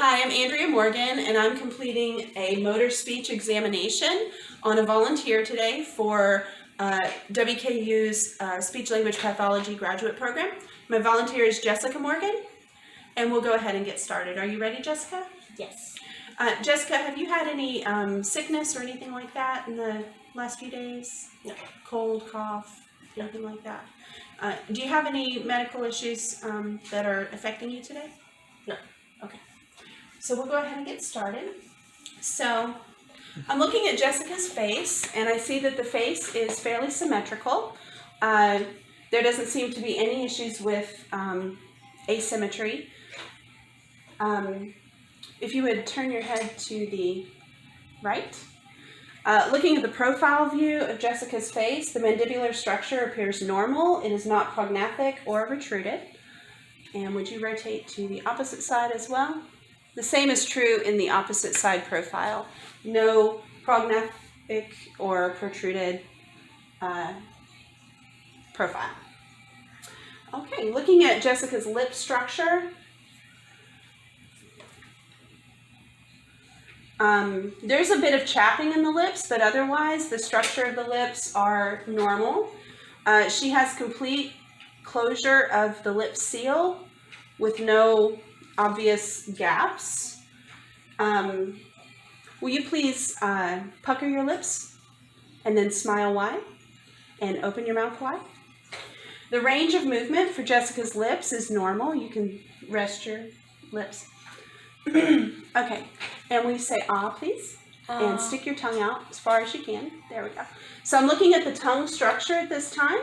Hi, I'm Andrea Morgan, and I'm completing a motor speech examination on a volunteer today for WKU's Speech Language Pathology graduate program. My volunteer is Jessica Morgan, and we'll go ahead and get started. Are you ready, Jessica? Yes. Jessica, have you had any sickness or anything like that in the last few days? No. Cold, cough, anything like that? Do you have any medical issues that are affecting you today? No. Okay. So we'll go ahead and get started. So I'm looking at Jessica's face, and I see that the face is fairly symmetrical. There doesn't seem to be any issues with asymmetry. If you would turn your head to the right. Looking at the profile view of Jessica's face, the mandibular structure appears normal. It is not prognathic or retruded. And would you rotate to the opposite side as well? The same is true in the opposite side profile. No prognathic or protruded profile. Okay, looking at Jessica's lip structure. There's a bit of chapping in the lips, but otherwise the structure of the lips are normal. She has complete closure of the lip seal with no obvious gaps. Will you please pucker your lips and then smile wide and open your mouth wide? The range of movement for Jessica's lips is normal. You can rest your lips. Okay, and will you say ah, please? And stick your tongue out as far as you can. There we go. So I'm looking at the tongue structure at this time,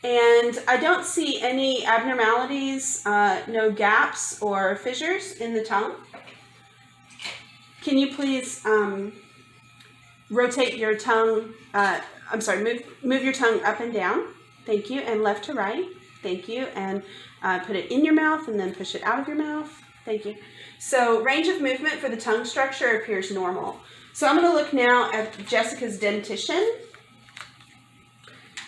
and I don't see any abnormalities, no gaps or fissures in the tongue. Can you please rotate your tongue, move your tongue up and down. Thank you, and left to right. Thank you, and put it in your mouth and then push it out of your mouth. Thank you. So range of movement for the tongue structure appears normal. So I'm going to look now at Jessica's dentition.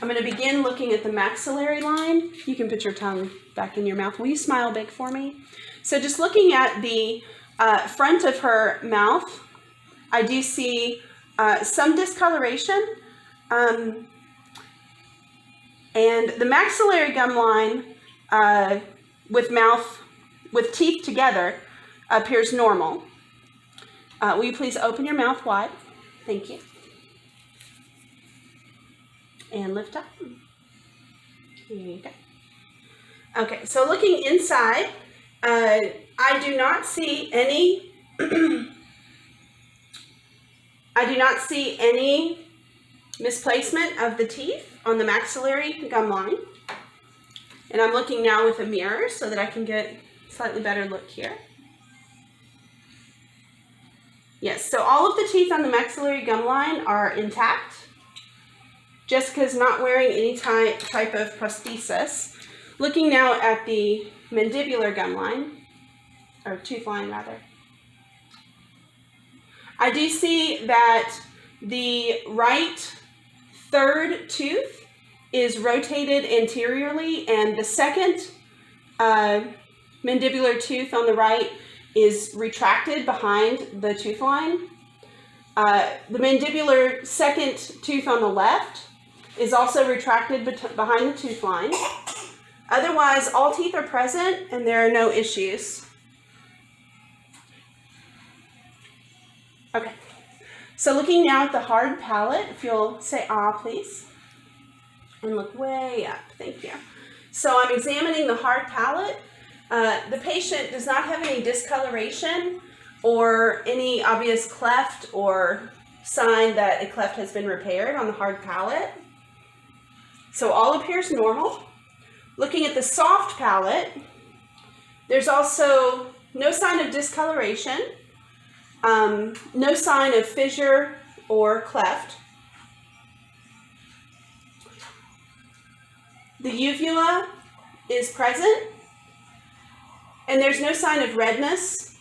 I'm going to begin looking at the maxillary line. You can put your tongue back in your mouth. Will you smile big for me? So just looking at the front of her mouth, I do see some discoloration. And the maxillary gum line with teeth together appears normal. Will you please open your mouth wide? Thank you. And lift up. Here you go. Okay, so looking inside, I do not see any misplacement of the teeth on the maxillary gum line. And I'm looking now with a mirror so that I can get a slightly better look here. Yes, so all of the teeth on the maxillary gum line are intact. Jessica's not wearing any type of prosthesis. Looking now at the mandibular gum line, or tooth line rather. I do see that the right third tooth is rotated anteriorly, and the second mandibular tooth on the right is retracted behind the tooth line. The mandibular second tooth on the left is also retracted behind the tooth line. Otherwise, all teeth are present and there are no issues. Okay, so looking now at the hard palate, if you'll say ah, please, and look way up, thank you. So I'm examining the hard palate. The patient does not have any discoloration or any obvious cleft or sign that a cleft has been repaired on the hard palate. So all appears normal. Looking at the soft palate, there's also no sign of discoloration, no sign of fissure or cleft. The uvula is present, and there's no sign of redness.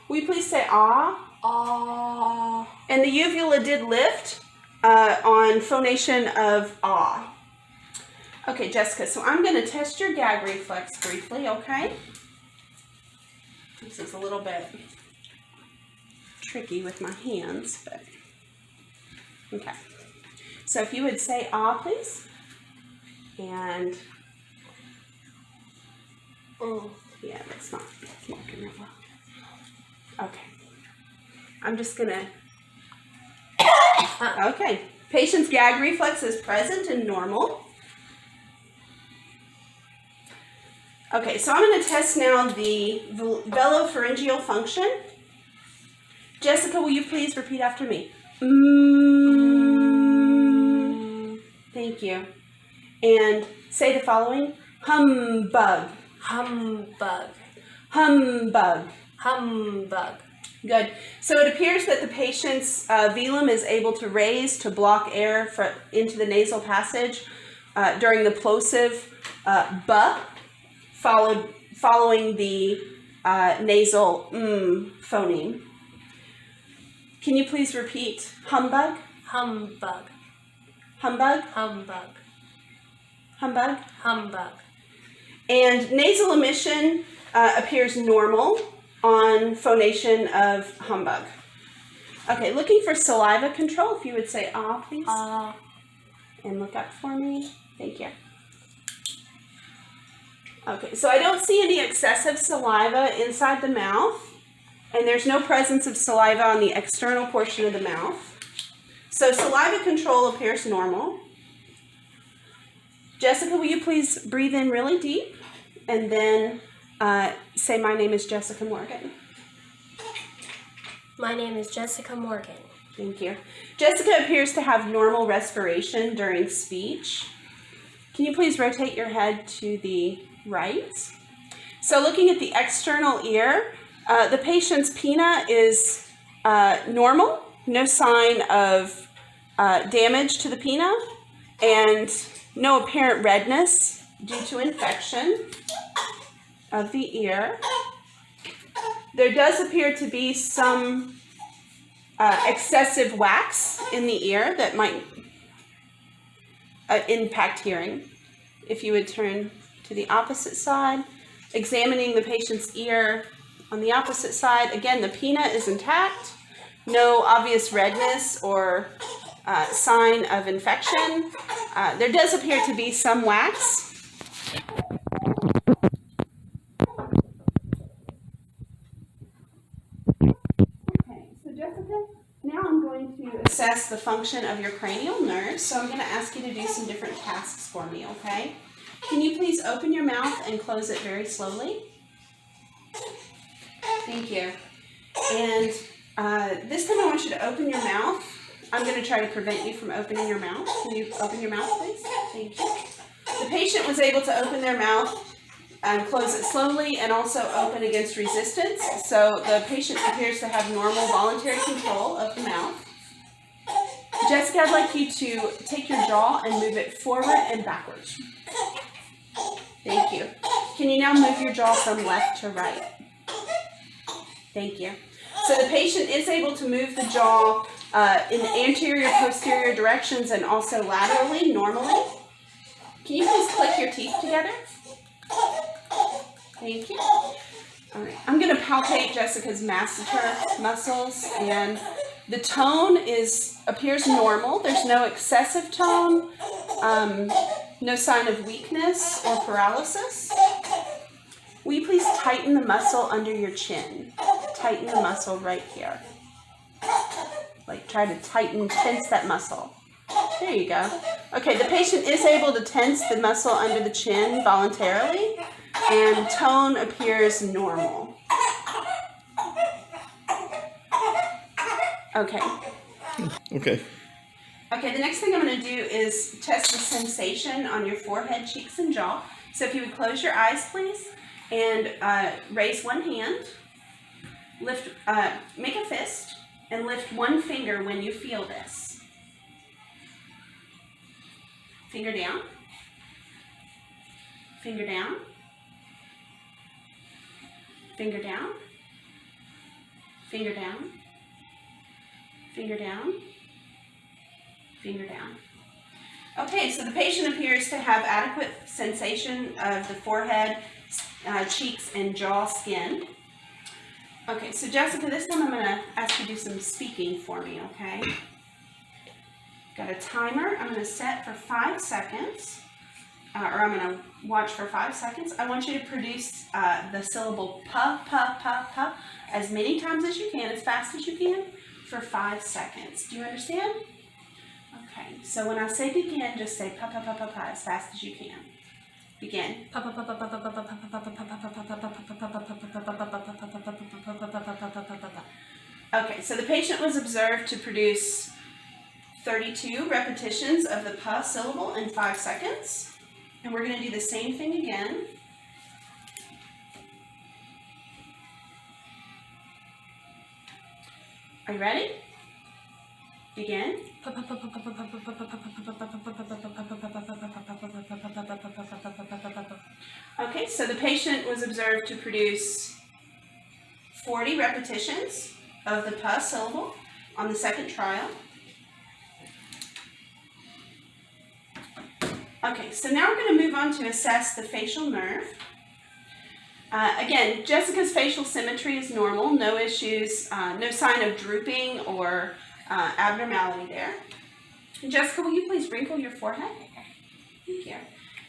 Will you please say ah? Ah. And the uvula did lift on phonation of ah. Okay, Jessica, so I'm going to test your gag reflex briefly, okay? This is a little bit tricky with my hands, but okay. So if you would say ah, please. And, oh, yeah, that's not working real well. Okay. I'm just gonna, okay. Patient's gag reflex is present and normal. Okay, so I'm going to test now the velopharyngeal function. Jessica, will you please repeat after me? Thank you. And say the following. Humbug. Humbug. Humbug. Humbug. Good. So it appears that the patient's velum is able to raise to block air into the nasal passage during the plosive b, following the nasal phoneme. Can you please repeat humbug? Humbug. Humbug? Humbug. Humbug? Humbug. And nasal emission appears normal on phonation of humbug. Okay, looking for saliva control, if you would say ah, please. Ah. And look up for me. Thank you. Okay, so I don't see any excessive saliva inside the mouth, and there's no presence of saliva on the external portion of the mouth. So saliva control appears normal. Jessica, will you please breathe in really deep, and then say, my name is Jessica Morgan. My name is Jessica Morgan. Thank you. Jessica appears to have normal respiration during speech. Can you please rotate your head to the right? So looking at the external ear, the patient's pinna is normal, no sign of damage to the pinna, and no apparent redness due to infection of the ear. There does appear to be some excessive wax in the ear that might impact hearing. If you would turn to the opposite side, examining the patient's ear on the opposite side, again, the pinna is intact, no obvious redness or sign of infection. There does appear to be some wax. Now I'm going to assess the function of your cranial nerves, so I'm going to ask you to do some different tasks for me, okay? Can you please open your mouth and close it very slowly? Thank you. And this time I want you to open your mouth. I'm going to try to prevent you from opening your mouth. Can you open your mouth, please? Thank you. The patient was able to open their mouth and close it slowly and also open against resistance. So the patient appears to have normal voluntary control of the mouth. Jessica, I'd like you to take your jaw and move it forward and backwards. Thank you. Can you now move your jaw from left to right? Thank you. So the patient is able to move the jaw in the anterior, posterior directions and also laterally, normally. Can you please click your teeth together? Thank you. All right. I'm going to palpate Jessica's masseter muscles, and the tone appears normal. There's no excessive tone, no sign of weakness or paralysis. Will you please tighten the muscle under your chin? Tighten the muscle right here. Like try to tense that muscle. There you go. Okay, the patient is able to tense the muscle under the chin voluntarily, and tone appears normal. Okay. Okay. Okay, the next thing I'm going to do is test the sensation on your forehead, cheeks, and jaw. So if you would close your eyes, please, and raise one hand, make a fist, and lift one finger when you feel this. Finger down, finger down, finger down, finger down, finger down, finger down. Okay, so the patient appears to have adequate sensation of the forehead, cheeks, and jaw skin. Okay, so Jessica, this time I'm going to ask you to do some speaking for me, okay? Got a timer. I'm going to set for 5 seconds, or I'm going to watch for 5 seconds. I want you to produce the syllable pa, pa, pa, pa as many times as you can, as fast as you can, for 5 seconds. Do you understand? Okay, so when I say begin, just say pa, pa, pa, pa, pa as fast as you can. Begin. Okay, so the patient was observed to produce 32 repetitions of the pa syllable in 5 seconds. And we're going to do the same thing again. Are you ready? Begin. Okay, so the patient was observed to produce 40 repetitions of the pa syllable on the second trial. Okay, so now we're going to move on to assess the facial nerve. Again, Jessica's facial symmetry is normal, no issues, no sign of drooping or abnormality there. Jessica, will you please wrinkle your forehead? Thank you.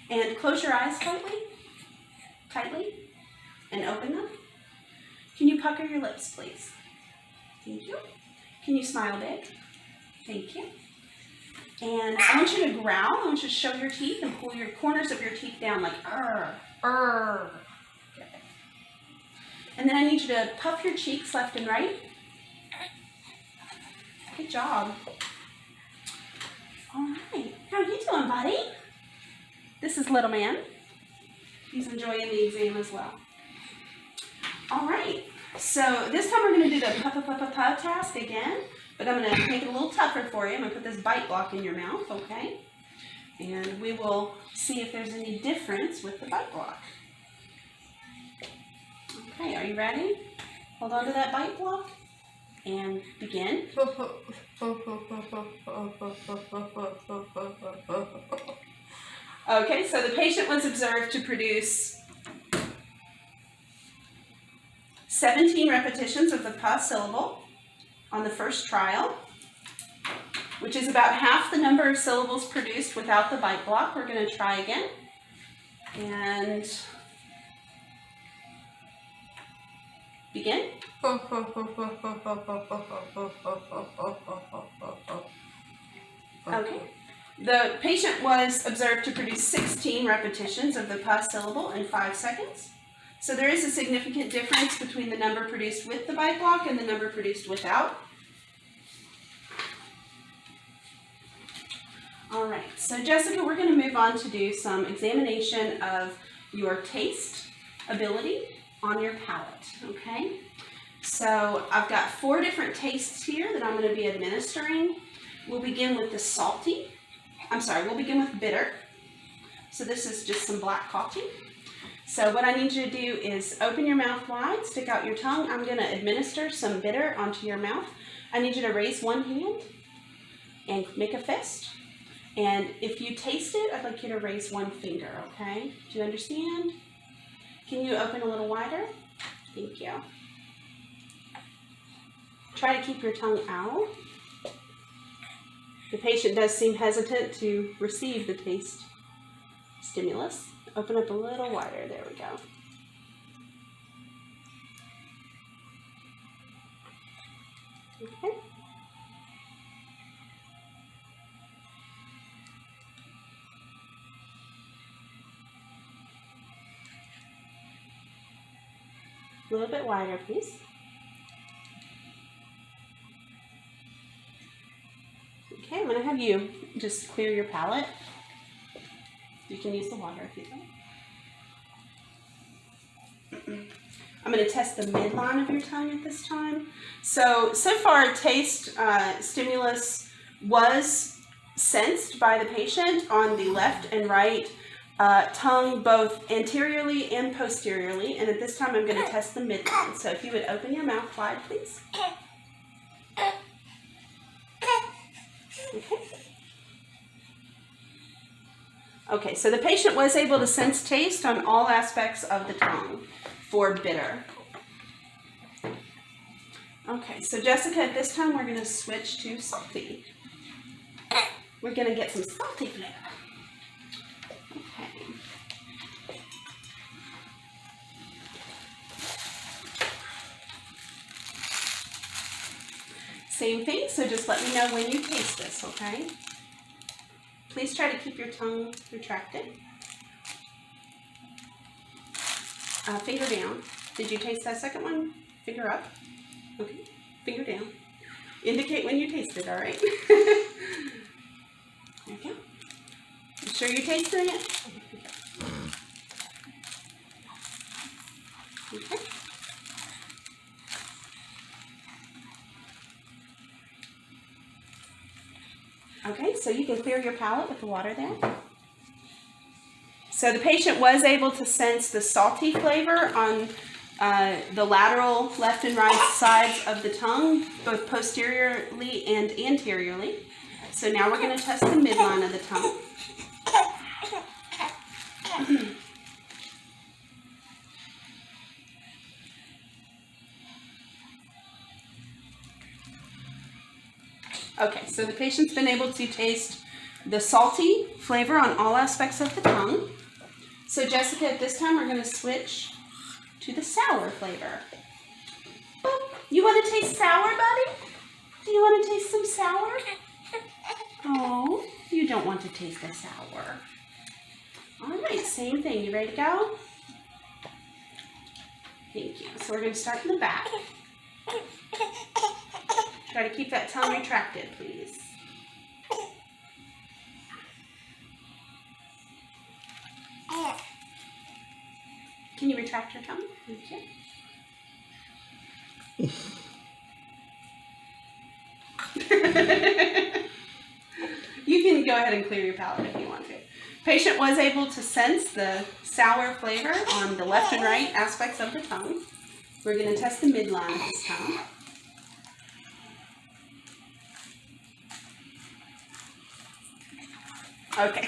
And close your eyes tightly, and open them. Can you pucker your lips, please? Thank you. Can you smile big? Thank you. And I want you to growl. I want you to show your teeth and pull your corners of your teeth down like Good. And then I need you to puff your cheeks left and right. Good job. All right. How are you doing, buddy? This is little man. He's enjoying the exam as well. All right. So this time we're going to do the pa task again, but I'm going to make it a little tougher for you. I'm going to put this bite block in your mouth, okay? And we will see if there's any difference with the bite block. Okay, are you ready? Hold on to that bite block and begin. Okay, so the patient was observed to produce 17 repetitions of the pa syllable on the first trial, which is about half the number of syllables produced without the bite block. We're going to try again. And begin. Okay. The patient was observed to produce 16 repetitions of the pa syllable in 5 seconds. So there is a significant difference between the number produced with the bite block and the number produced without. All right, so Jessica, we're going to move on to do some examination of your taste ability on your palate, okay? So I've got 4 different tastes here that I'm going to be administering. We'll begin with the salty. We'll begin with bitter. So this is just some black coffee. So what I need you to do is open your mouth wide, stick out your tongue. I'm going to administer some bitter onto your mouth. I need you to raise one hand and make a fist. And if you taste it, I'd like you to raise one finger, okay? Do you understand? Can you open a little wider? Thank you. Try to keep your tongue out. The patient does seem hesitant to receive the taste stimulus. Open up a little wider. There we go. Okay. A little bit wider, please. Okay, I'm going to have you just clear your palate. You can use the water if you'd like. I'm going to test the midline of your tongue at this time. So far taste stimulus was sensed by the patient on the left and right tongue, both anteriorly and posteriorly. And at this time I'm going to test the midline. So if you would open your mouth wide, please. Okay, so the patient was able to sense taste on all aspects of the tongue for bitter. Okay, so Jessica, at this time we're going to switch to salty. We're going to get some salty flavor. Okay. Same thing, so just let me know when you taste this, okay? Please try to keep your tongue retracted. Finger down. Did you taste that second one? Finger up. Okay, finger down. Indicate when you taste it, all right? There you go. You sure you tasted it? Okay. Okay, so you can clear your palate with the water there. So the patient was able to sense the salty flavor on the lateral left and right sides of the tongue, both posteriorly and anteriorly. So now we're going to test the midline of the tongue. Okay, so the patient's been able to taste the salty flavor on all aspects of the tongue. So Jessica, at this time we're going to switch to the sour flavor. You want to taste sour, buddy? Do you want to taste some sour? Oh, you don't want to taste the sour. All right, same thing. You ready to go? Thank you. So we're going to start in the back. Try to keep that tongue retracted, please. Can you retract your tongue? Thank you. You can go ahead and clear your palate if you want to. Patient was able to sense the sour flavor on the left and right aspects of the tongue. We're going to test the midline this time. Okay.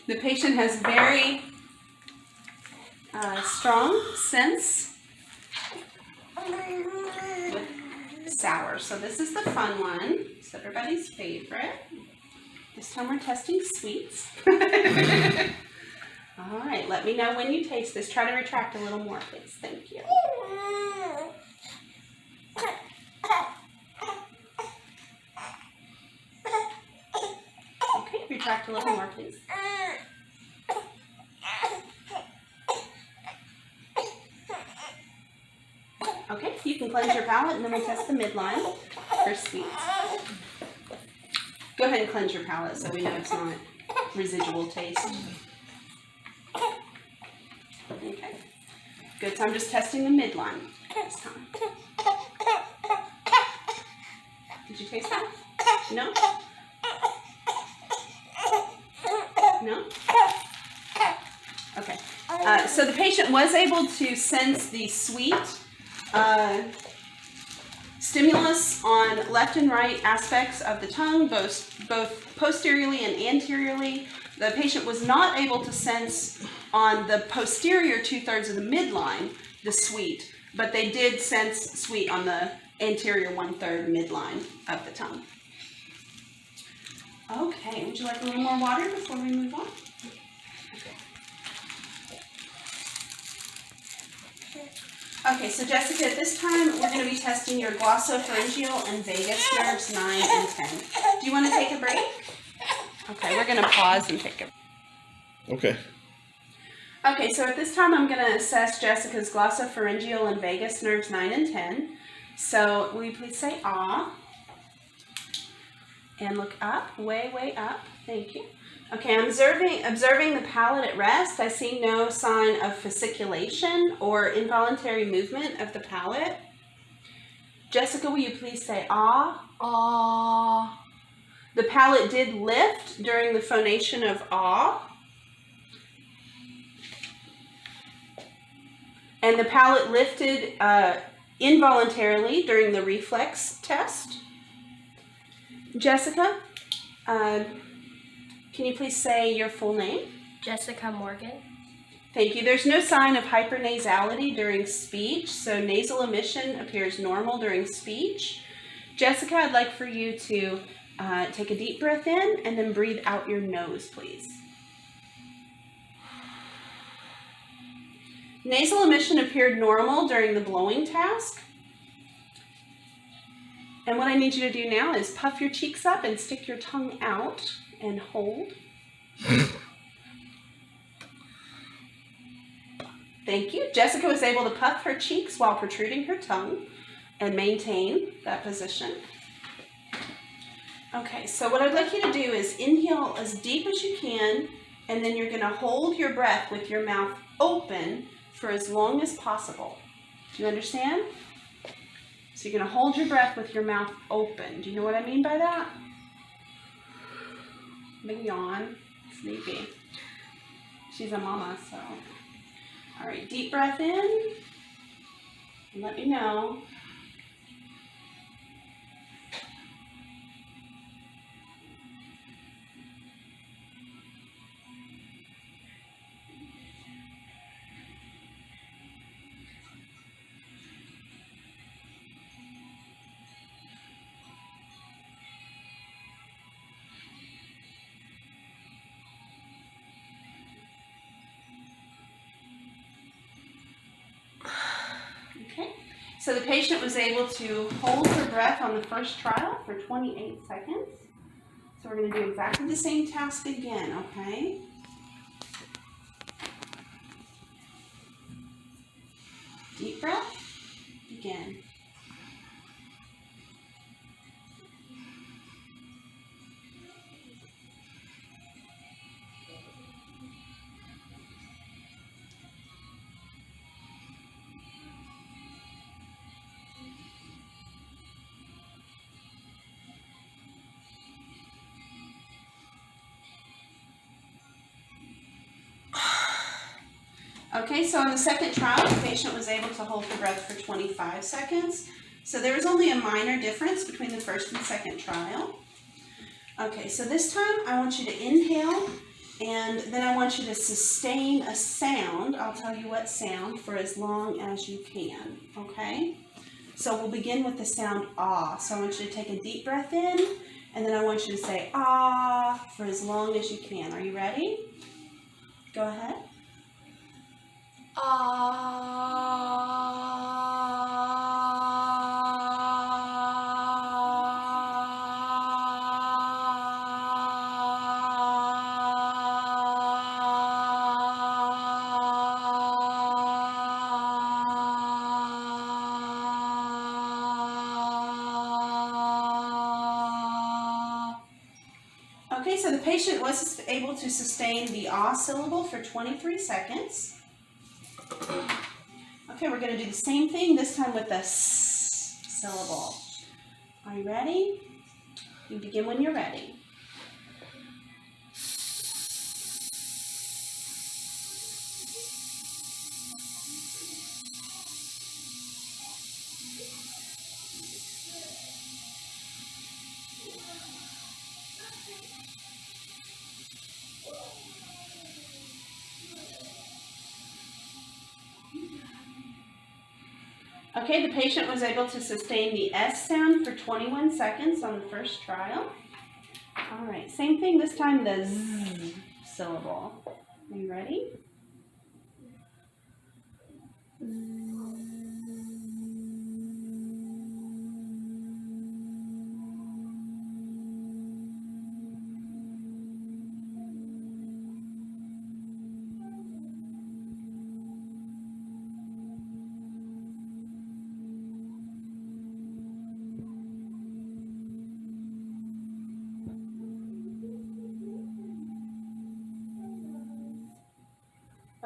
The patient has very strong sense with sour. So this is the fun one. It's everybody's favorite. This time we're testing sweets. All right, let me know when you taste this. Try to retract a little more, please. Thank you. Okay, retract a little more, please. Okay, you can cleanse your palate and then we'll test the midline for sweets. Go ahead and cleanse your palate so we know it's not residual taste. Okay, good. So I'm just testing the midline this time. Did you taste that? No? No? Okay. So the patient was able to sense the sweet stimulus on left and right aspects of the tongue, both posteriorly and anteriorly. The patient was not able to sense on the posterior 2/3 of the midline the sweet, but they did sense sweet on the anterior 1/3 midline of the tongue. Okay, would you like a little more water before we move on? Okay, so Jessica, at this time we're going to be testing your glossopharyngeal and vagus nerves 9 and 10. Do you want to take a break? Okay, we're going to pause and take a break. Okay. Okay, so at this time I'm going to assess Jessica's glossopharyngeal and vagus nerves 9 and 10. So will you please say ah? And look up, way, way up. Thank you. Okay, I'm observing the palate at rest. I see no sign of fasciculation or involuntary movement of the palate. Jessica, will you please say ah? Ah. The palate did lift during the phonation of ah. And the palate lifted involuntarily during the reflex test. Jessica, can you please say your full name? Jessica Morgan. Thank you. There's no sign of hypernasality during speech, so nasal emission appears normal during speech. Jessica, I'd like for you to take a deep breath in and then breathe out your nose, please. Nasal emission appeared normal during the blowing task. And what I need you to do now is puff your cheeks up and stick your tongue out and hold. Thank you. Jessica was able to puff her cheeks while protruding her tongue and maintain that position. Okay, so what I'd like you to do is inhale as deep as you can, and then you're going to hold your breath with your mouth open for as long as possible. Do you understand? So you're going to hold your breath with your mouth open. Do you know what I mean by that? Big yawn. Sleepy. She's a mama, so. All right, deep breath in. And let me know. Okay, so the patient was able to hold her breath on the first trial for 28 seconds. So we're going to do exactly the same task again, okay? Deep breath, begin. Okay, so on the second trial, the patient was able to hold her breath for 25 seconds. So there was only a minor difference between the first and second trial. Okay, so this time I want you to inhale, and then I want you to sustain a sound. I'll tell you what sound for as long as you can, okay? So we'll begin with the sound ah. So I want you to take a deep breath in, and then I want you to say ah for as long as you can. Are you ready? Go ahead. Okay, so the patient was able to sustain the ah syllable for 23 seconds. Okay, we're going to do the same thing, this time with the s syllable. Are you ready? You begin when you're ready. Okay, the patient was able to sustain the S sound for 21 seconds on the first trial. All right, same thing, this time the Z syllable. Are you ready?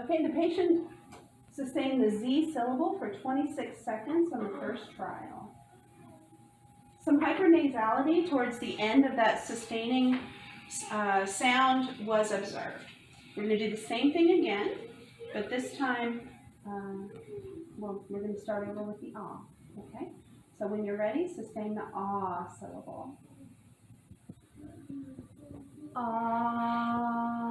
Okay, the patient sustained the Z syllable for 26 seconds on the first trial. Some hypernasality towards the end of that sustaining sound was observed. We're going to do the same thing again, but this time, we're going to start over with the ah, okay? So when you're ready, sustain the ah syllable. Ah.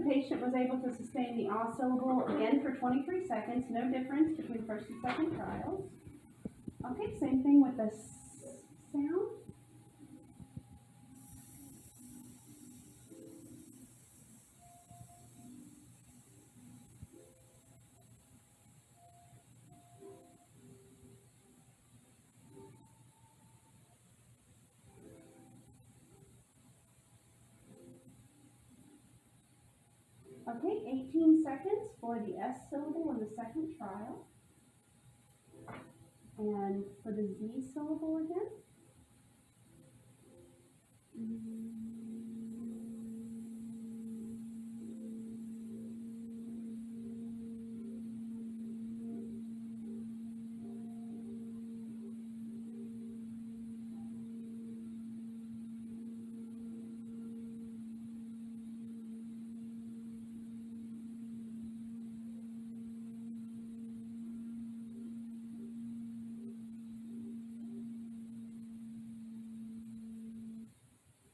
the patient was able to sustain the ah syllable again for 23 seconds. No difference between first and second trials. Okay, same thing with the sound. Okay, 18 seconds for the S syllable in the second trial. And for the Z syllable again.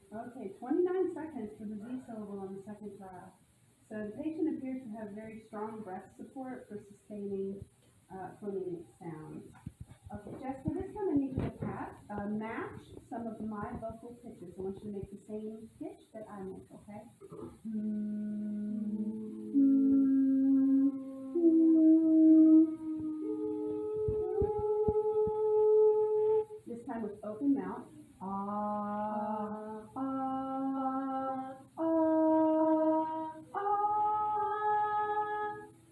Okay, 29 seconds for the Z syllable on the second trial. So the patient appears to have very strong breath support for sustaining phonemic sounds. Okay, Jessica, this time I need you to match some of my vocal pitches. I want you to make the same pitch that I make, okay? This time with open mouth.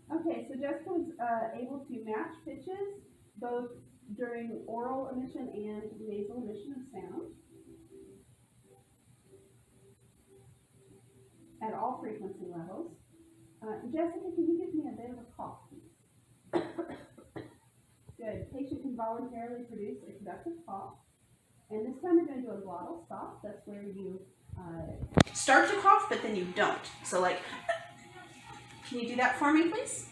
Okay, so Jessica was able to match pitches both during oral emission and nasal emission of sound at all frequency levels. Jessica, can you give me a bit of a cough, please? Good. Patient can voluntarily produce a productive cough. And this time we're going to do a glottal stop. That's where you start to cough, but then you don't. So like, can you do that for me, please?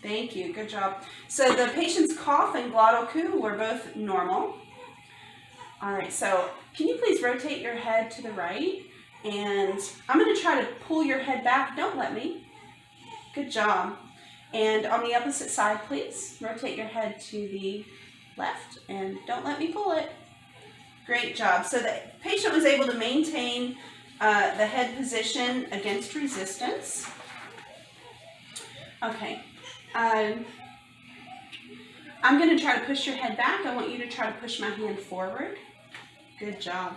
Thank you. Good job. So the patient's cough and glottal coo were both normal. All right, so can you please rotate your head to the right? And I'm going to try to pull your head back. Don't let me. Good job. And on the opposite side, please rotate your head to the left and don't let me pull it. Great job. So the patient was able to maintain the head position against resistance. Okay. I'm going to try to push your head back. I want you to try to push my hand forward. Good job.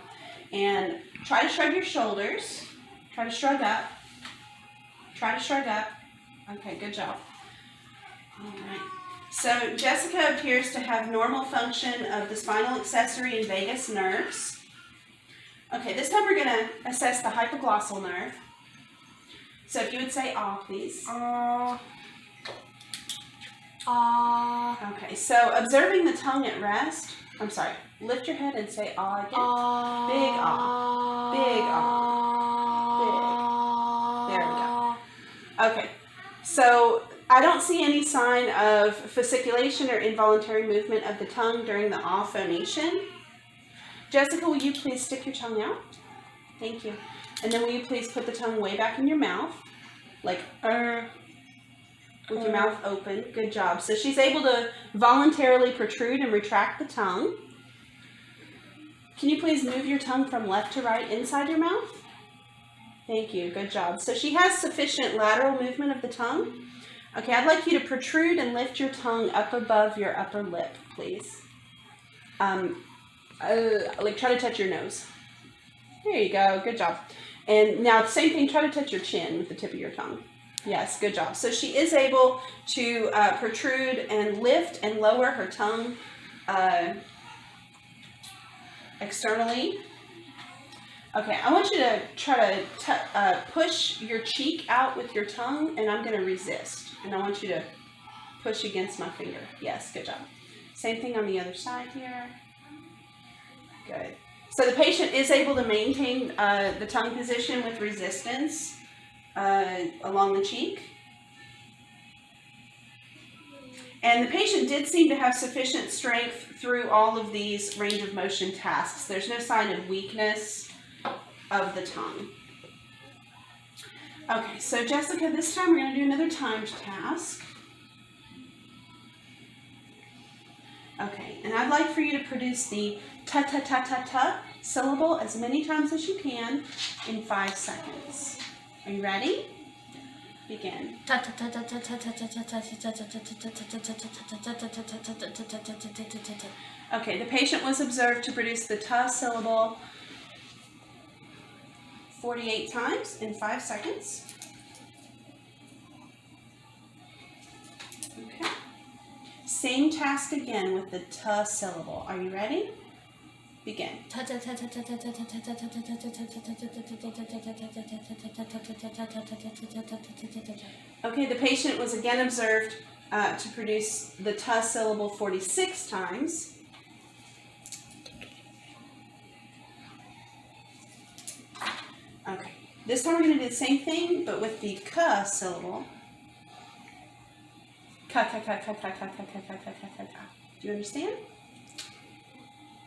And try to shrug your shoulders. Try to shrug up. Try to shrug up. Okay, good job. All right. So Jessica appears to have normal function of the spinal accessory and vagus nerves. Okay, this time we're going to assess the hypoglossal nerve. So if you would say ah, please. Okay, so observing the tongue at rest. I'm sorry, lift your head and say ah again. Big ah. Big ah. Big. There we go. Okay, so I don't see any sign of fasciculation or involuntary movement of the tongue during the ah phonation. Jessica, will you please stick your tongue out? Thank you. And then will you please put the tongue way back in your mouth, like with your mouth open. Good job. So she's able to voluntarily protrude and retract the tongue. Can you please move your tongue from left to right inside your mouth? Thank you. Good job. So she has sufficient lateral movement of the tongue. Okay, I'd like you to protrude and lift your tongue up above your upper lip, please. Like try to touch your nose. There you go. Good job. And now same thing, try to touch your chin with the tip of your tongue. Yes, good job. So she is able to protrude and lift and lower her tongue externally. Okay, I want you to try to push your cheek out with your tongue, and I'm going to resist. And I want you to push against my finger. Yes, good job. Same thing on the other side here. Good. So the patient is able to maintain the tongue position with resistance along the cheek. And the patient did seem to have sufficient strength through all of these range of motion tasks. There's no sign of weakness of the tongue. Okay, so Jessica, this time we're going to do another timed task. Okay, and I'd like for you to produce the ta-ta-ta-ta-ta syllable as many times as you can in 5 seconds. Are you ready? Begin. Okay, the patient was observed to produce the ta syllable 48 times in 5 seconds. Okay. Same task again with the ta syllable. Are you ready? Begin. Okay, the patient was again observed to produce the ta syllable 46 times. Okay, this time we're going to do the same thing, but with the ka syllable. Ka, ka, ka, ka, ka, ka, ka, ka, ka, ka, ka, ka. Do you understand?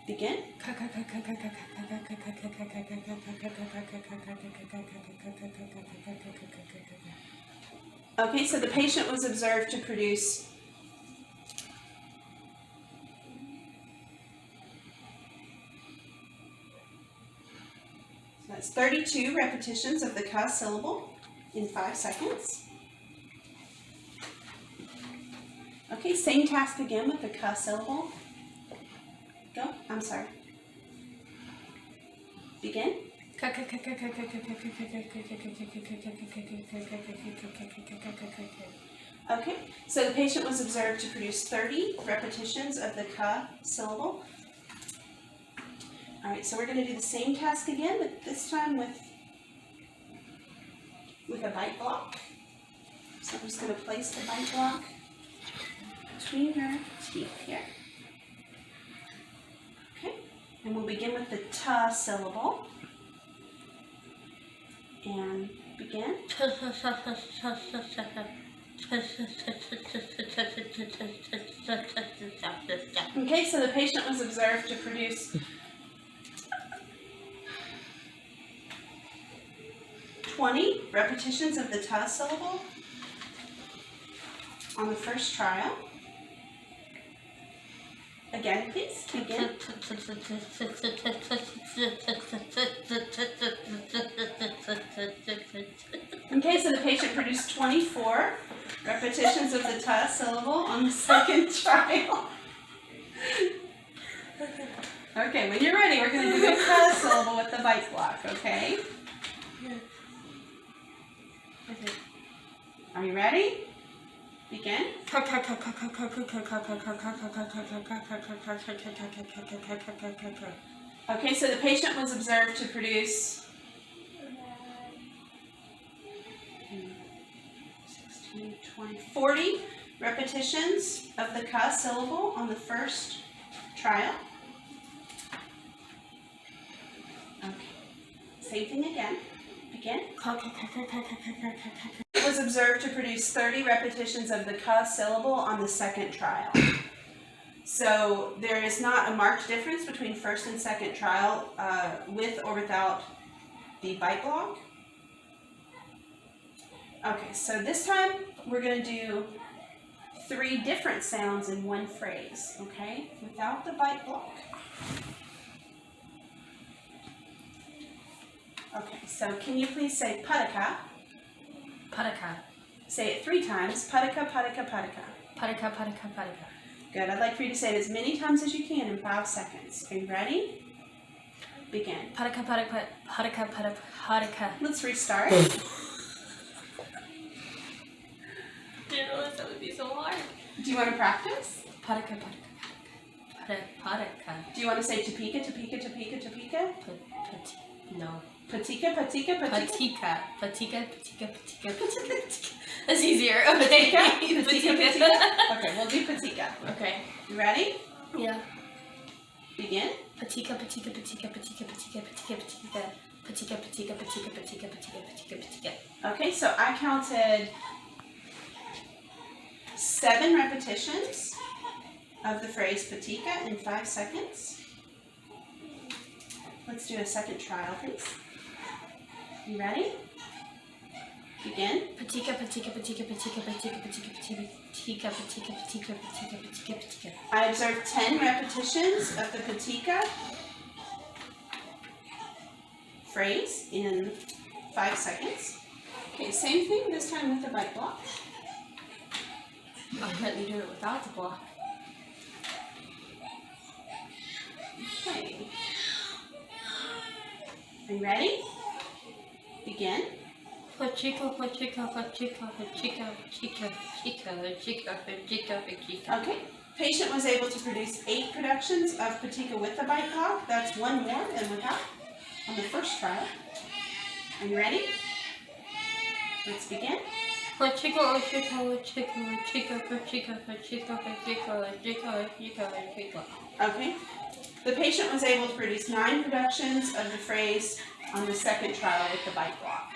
Begin. Okay, so the patient was observed to produce that's 32 repetitions of the ka syllable in 5 seconds. Okay, same task again with the ka syllable. Go. I'm sorry. Begin. Okay, so the patient was observed to produce 30 repetitions of the ka syllable. All right, so we're going to do the same task again, but this time with a bite block. So I'm just going to place the bite block between her teeth here. Okay, and we'll begin with the ta syllable. And begin. Okay, so the patient was observed to produce 20 repetitions of the ta syllable on the first trial. Again, please, begin. Okay, so the patient produced 24 repetitions of the ta syllable on the second trial. Okay, when you're ready, we're going to do the ka syllable with the bite block, okay? Are you ready? Begin. Okay, so the patient was observed to produce 16, 20, 40 repetitions of the ka syllable on the first trial. Okay, same thing again. Begin. It was observed to produce 30 repetitions of the ka syllable on the second trial. So there is not a marked difference between first and second trial with or without the bite block. Okay, so this time we're going to do 3 different sounds in one phrase, okay, without the bite block. Okay, so can you please say padaka? Padaka. Say it 3 times. Padaka, padaka, padaka. Padaka, padaka, padaka. Good. I'd like for you to say it as many times as you can in 5 seconds. Are you ready? Begin. Padaka, padaka, padaka, padaka, padaka. Let's restart. Didn't realize that would be so hard. Do you want to practice? Padaka, padaka, padaka, padaka. Do you want to say tapika, tapika, tapika, tapika? No. Patika, patika, patika. Patika, patika, patika, patika, patika. That's easier. Okay. Patika, patika, patika. Okay, we'll do patika. Okay. You ready? Yeah. Begin. Patika, patika, patika, patika, patika, patika, patika. Patika, patika, patika, patika, patika, patika, patika. Okay, so I counted 7 repetitions of the phrase patika in 5 seconds. Let's do a second trial, please. You ready? Begin. Patika, patika, patika, patika, patika, patika, patika, patika, patika, patika, patika, patika, patika. I observed 10 repetitions of the patika phrase in 5 seconds. Okay, same thing this time with the bite block. I'll let you do it without the block. Okay. Are you ready? Begin. Pachika, pachika, pachika, pachika, pachika, pachika, pachika, pachika, pachika. Okay. Patient was able to produce 8 productions of patika with the bite block. That's 1 more than without on the first trial. Are you ready? Let's begin. Pachika, pachika, pachika, pachika, pachika, pachika, pachika, pachika, pachika, pachika. Okay. The patient was able to produce 9 productions of the phrase on the second trial with the bite block.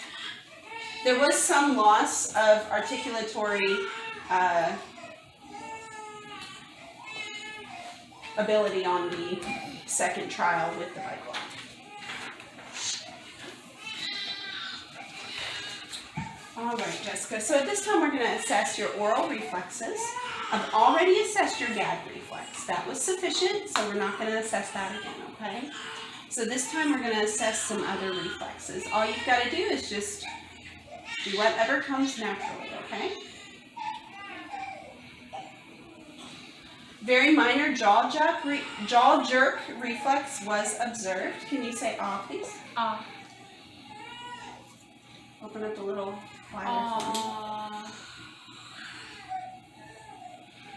There was some loss of articulatory ability on the second trial with the bite block. All right, Jessica. So at this time, we're going to assess your oral reflexes. I've already assessed your gag reflex. That was sufficient, so we're not going to assess that again, okay? So this time, we're going to assess some other reflexes. All you've got to do is just do whatever comes naturally, okay? Very minor jaw jerk reflex was observed. Can you say ah, please? Ah. Open up a little wider for me.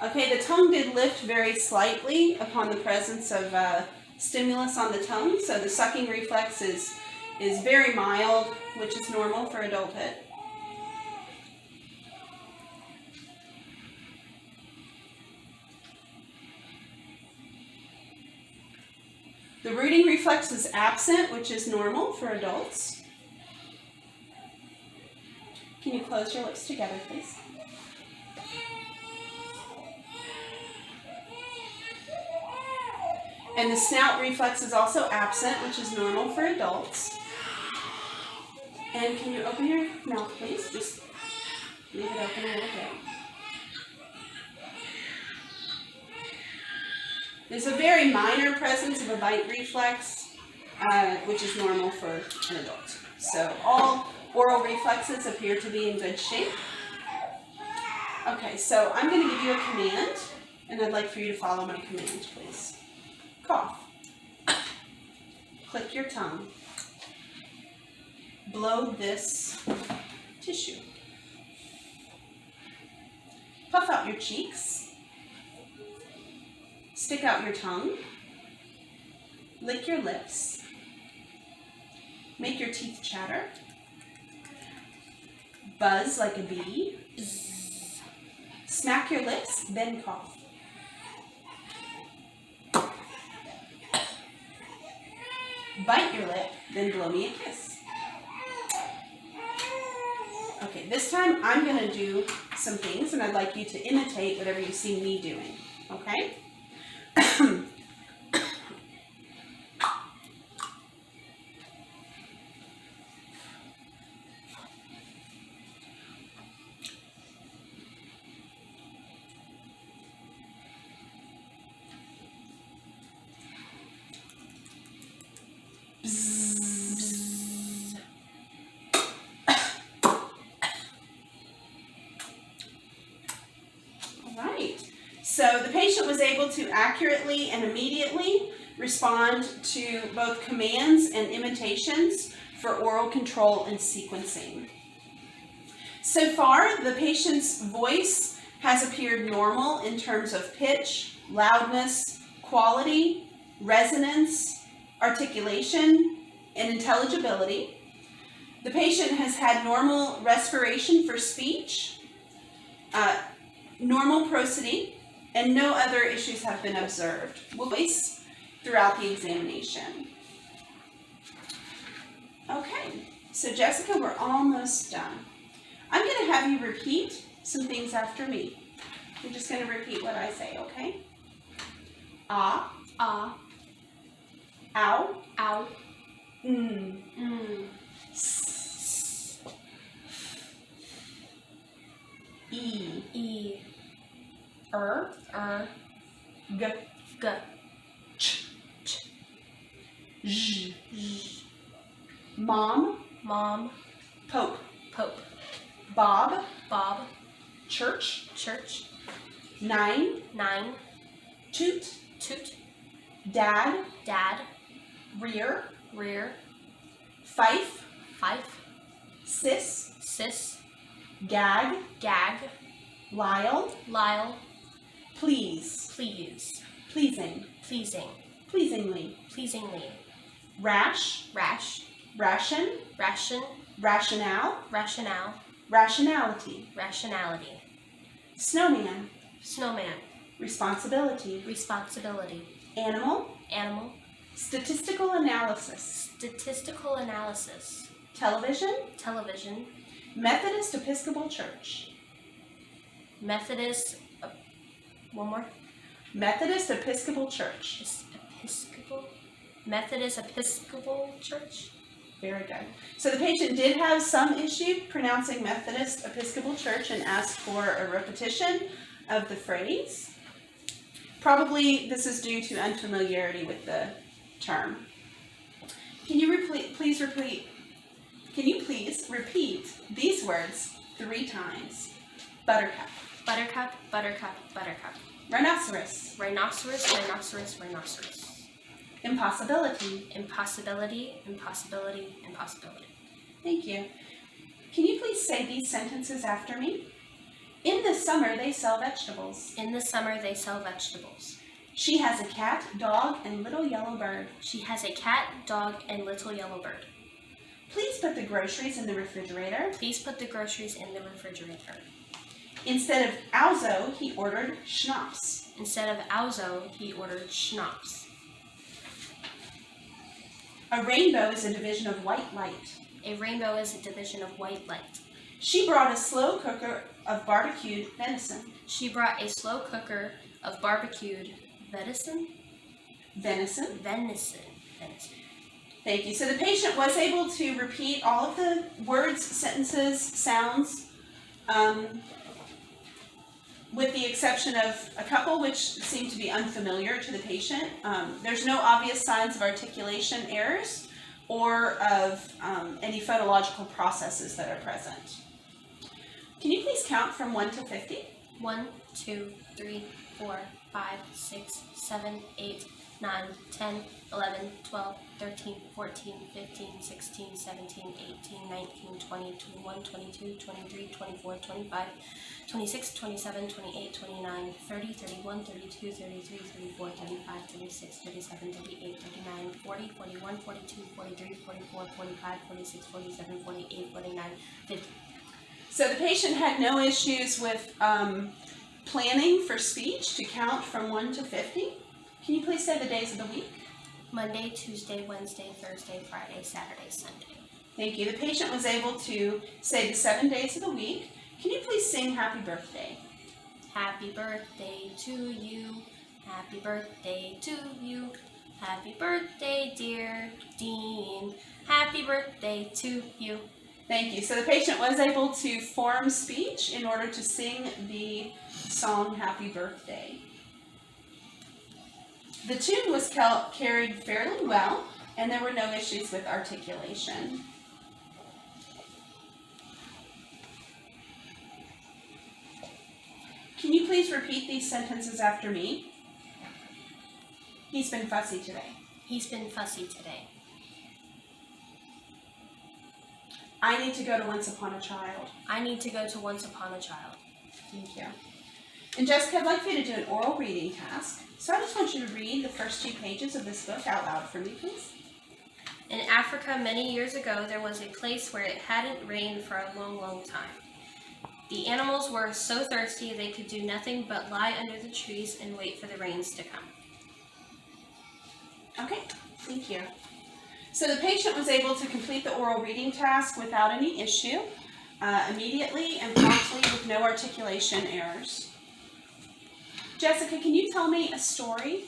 Okay, the tongue did lift very slightly upon the presence of stimulus on the tongue, so the sucking reflex is very mild, which is normal for adulthood. The rooting reflex is absent, which is normal for adults. Can you close your lips together, please? And the snout reflex is also absent, which is normal for adults. And can you open your mouth, please? Just leave it open a little bit. There's a very minor presence of a bite reflex, which is normal for an adult. So all oral reflexes appear to be in good shape. Okay, so I'm going to give you a command, and I'd like for you to follow my command, please. Cough. Click your tongue. Blow this tissue. Puff out your cheeks. Stick out your tongue. Lick your lips. Make your teeth chatter. Buzz like a bee. Smack your lips, then cough. Bite your lip, then blow me a kiss. Okay, this time I'm going to do some things, and I'd like you to imitate whatever you see me doing, okay? So the patient was able to accurately and immediately respond to both commands and imitations for oral control and sequencing. So far, the patient's voice has appeared normal in terms of pitch, loudness, quality, resonance, articulation, and intelligibility. The patient has had normal respiration for speech, normal prosody, and no other issues have been observed voice throughout the examination. Okay, so Jessica, we're almost done. I'm going to have you repeat some things after me. You're just going to repeat what I say, okay? Ah. Ah. Ow. Ow. Mm. Mm. S. E. E. Er. G. G. Ch. Ch. J. J. Mom. Mom. Pope. Pope. Bob. Bob. Church. Church. 9. 9. Toot. Toot. Dad. Dad. Rear. Rear. Fife. Fife. Sis. Sis. Gag. Gag. Lyle. Lyle. Please. Please. Pleasing. Pleasing. Pleasingly. Pleasingly. Rash. Rash. Ration. Ration. Rationale. Rationale. Rationality. Rationality. Snowman. Snowman. Responsibility. Responsibility. Animal. Animal. Statistical analysis. Statistical analysis. Television. Television. Methodist Episcopal Church. Methodist. One more. Methodist Episcopal Church. Episcopal. Methodist Episcopal Church. Very good. So the patient did have some issue pronouncing Methodist Episcopal Church and asked for a repetition of the phrase. Probably this is due to unfamiliarity with the term. Can you please repeat these words 3 times? Buttercup. Buttercup. Buttercup. Buttercup. Rhinoceros. Rhinoceros. Rhinoceros. Rhinoceros. Impossibility. Impossibility. Impossibility. Impossibility. Thank you. Can you please say these sentences after me? In the summer, they sell vegetables. In the summer, they sell vegetables. She has a cat, dog, and little yellow bird. She has a cat, dog, and little yellow bird. Please put the groceries in the refrigerator. Please put the groceries in the refrigerator. Instead of ouzo, he ordered schnapps. Instead of ouzo, he ordered schnapps. A rainbow is a division of white light. A rainbow is a division of white light. She brought a slow cooker of barbecued venison. She brought a slow cooker of barbecued venison? Venison. Venison. Venison. Thank you. So the patient was able to repeat all of the words, sentences, sounds, with the exception of a couple which seem to be unfamiliar to the patient. There's no obvious signs of articulation errors or of any phonological processes that are present. Can you please count from 1 to 50? 1, 2, 3, 4, 5, 6, 7, 8, 9, 10, 11, 12, 13, 14, 15, 16, 17, 18, 19, 20, 21, 22, 23, 24, 25, 26, 27, 28, 29, 30, 31, 32, 33, 34, 35, 36, 37, 38, 39, 40, 41, 42, 43, 44, 45, 46, 47, 48, 49, 50. So the patient had no issues with planning for speech to count from 1 to 50. Can you please say the days of the week? Monday, Tuesday, Wednesday, Thursday, Friday, Saturday, Sunday. Thank you. The patient was able to say the 7 days of the week. Can you please sing Happy Birthday? Happy birthday to you. Happy birthday to you. Happy birthday, dear Dean. Happy birthday to you. Thank you. So the patient was able to form speech in order to sing the song Happy Birthday. The tune was carried fairly well, and there were no issues with articulation. Can you please repeat these sentences after me? He's been fussy today. He's been fussy today. I need to go to Once Upon a Child. I need to go to Once Upon a Child. Thank you. And Jessica, I'd like for you to do an oral reading task. So I just want you to read the first 2 pages of this book out loud for me, please. In Africa, many years ago, there was a place where it hadn't rained for a long, long time. The animals were so thirsty they could do nothing but lie under the trees and wait for the rains to come. Okay, thank you. So the patient was able to complete the oral reading task without any issue, immediately and promptly with no articulation errors. Jessica, can you tell me a story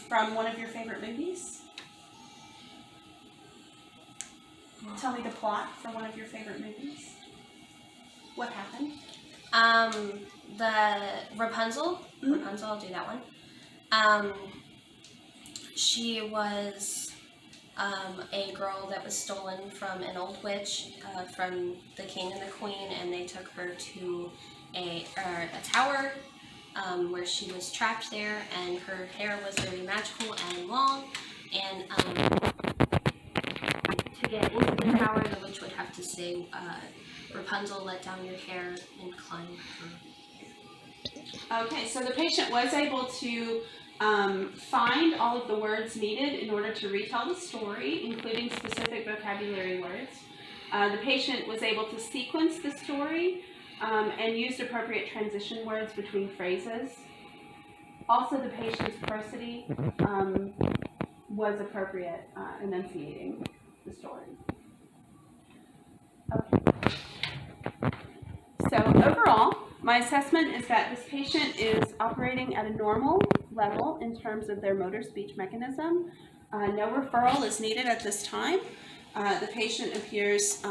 from one of your favorite movies? Tell me the plot for one of your favorite movies. What happened? The Rapunzel. Rapunzel, I'll do that one. She was a girl that was stolen from an old witch, from the king and the queen, and they took her to a tower where she was trapped there, and her hair was very magical and long, and to get into the tower, the witch would have to say, Rapunzel, let down your hair and climb her. Okay, so the patient was able to find all of the words needed in order to retell the story, including specific vocabulary words. The patient was able to sequence the story and used appropriate transition words between phrases. Also, the patient's prosody was appropriate, enunciating the story. Okay. So overall, my assessment is that this patient is operating at a normal level in terms of their motor speech mechanism. No referral is needed at this time. The patient appears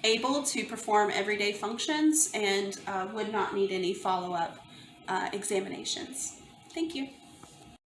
able to perform everyday functions and would not need any follow-up examinations. Thank you.